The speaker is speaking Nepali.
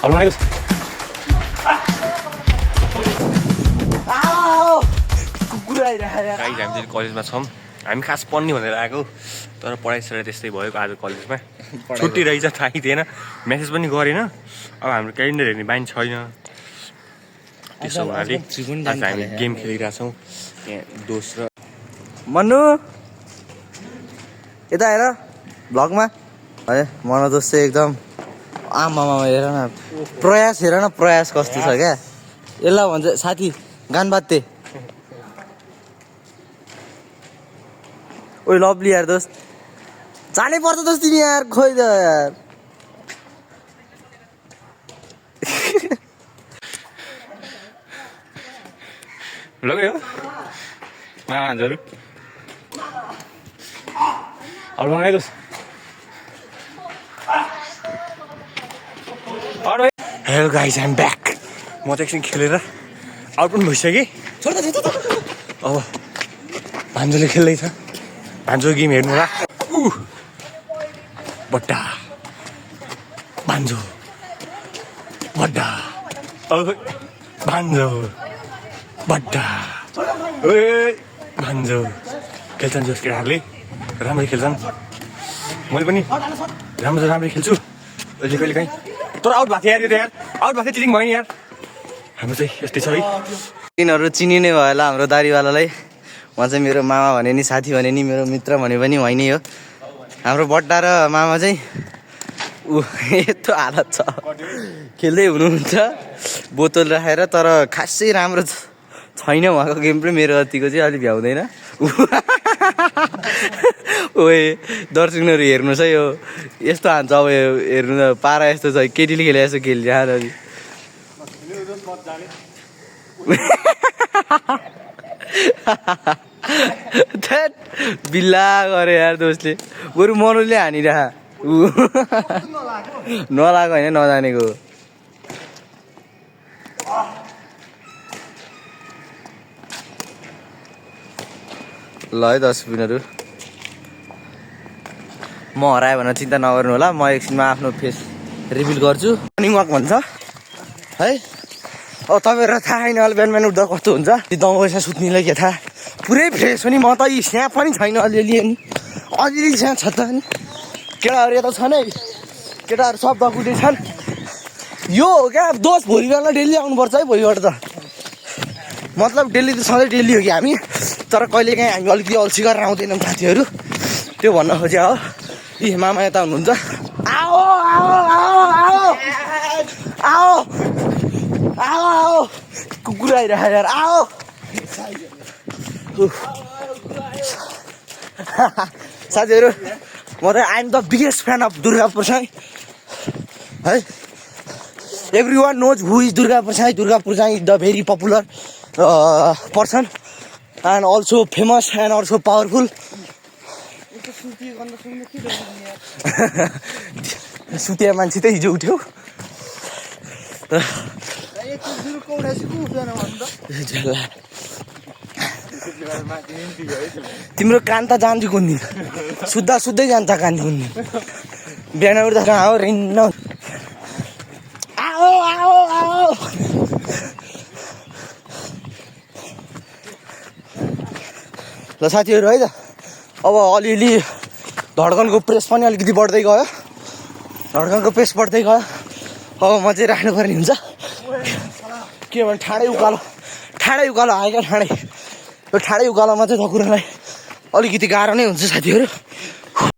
हामी कलेजमा छौँ हामी खास पढ्ने भनेर आएको तर पढाइ सर त्यस्तै भएको आज कलेजमा छुट्टी रहेछ थाहै थिएन मेसेज पनि गरेन अब हाम्रो क्यालेन्डर हेर्ने बानी छैन त्यसो हुनाले आज हामी गेम खेलिरहेछौँ यहाँ दोस्रो मन्नु यता हेर भ्लगमा है मन दोस्त चाहिँ एकदम आमामा हेर न प्रयास हेर न प्रयास कस्तो छ क्या यसलाई भन्छ साथी गान बात्ते ओइ लभली यार दोस्त जानै पर्छ दोस्त तिमी यार खोइ त यार लग्यो मान्छेहरू अरू बनाइ दोस्त हेलो गाइज आइम ब्याक म त एकछिन खेलेर आउट पनि भइसकेँ अब भान्जोले खेल्दैछ भान्जो गेम हेर्नु होला बट्टा भान्जो बड्डा भान्जो बड्डा भान्जो खेल्छन् जस केटाहरूले राम्रै खेल्छन् मैले पनि राम्रै खेल्छु अहिले कहिले काहीँ तर आउट भएको थियो यार यो त यार आउट भएको थियो चिटिङ भयो नि यार हाम्रो चाहिँ यस्तै छ है तिनीहरू चिनिने भयो होला हाम्रो दारीवालालाई उहाँ चाहिँ मेरो मामा भने नि साथी भने नि मेरो मित्र भने पनि होइन हो हाम्रो बट्टा र मामा चाहिँ यत्रो हालत छ खेल्दै हुनुहुन्छ बोतल राखेर तर खासै राम्रो छैन उहाँको गेम पनि मेरो जतिको चाहिँ अलिक भ्याउँदैन ओए दर्शकहरू हेर्नुहोस् है यो यस्तो हान्छ अब हेर्नु त पारा यस्तो छ केटीले खेले यस्तो खेल्छ अलि बिल्ला गरे यार दोस्तले बरु मनोजले हानिरह नलाएको होइन नजानेको ल है दर्शकहरू म हरायो भने चिन्ता नगर्नु होला म एकछिनमा आफ्नो फेस रिभिल गर्छु मर्निङ वाक भन्छ है अब तपाईँहरूलाई थाहा छैन अहिले बिहान उठ्दा कस्तो हुन्छ त्यो दङ पैसा सुत्नेलाई के थाहा पुरै फ्रेस हो नि म त यी स्याप पनि छैन अलिअलि नि अलिअलि स्याप छ त नि केटाहरू यता छन् है केटाहरू सब दकुटे छन् यो हो क्या दोष भोलि बेला डेली आउनुपर्छ है भोलिबाट त मतलब डेली त सधैँ डेली हो कि हामी तर कहिलेकाहीँ हामी अलिकति अल्छी गरेर आउँदैनौँ साथीहरू त्यो भन्न खोज्या हो यी मामा यता हुनुहुन्छ आओ आओ आओ आओ आओ आओ आओ कुकुर आइरह यार आओ साथीहरू म त I'm the biggest fan of Durga Prasai है everyone knows who is Durga Prasai is the very popular person and also famous and also powerful सुतिया मान्छे त हिजो उठ्यो तिम्रो कान त जान्छ कुन दिन सुत्दै जान्छ कान कुन दिन बिहान उठ्दा कहाँ हो रिन्न आओ आओ आओ ल साथीहरू है त अब अलिअलि धड्कनको प्रेस पनि अलिकति बढ्दै गयो अब म चाहिँ राख्नुपर्ने हुन्छ के भने ठाडै उकालो आयो क्या ठाडै यो ठाडै उकालोमा चाहिँ धकुरालाई अलिकति गाह्रो नै हुन्छ साथीहरू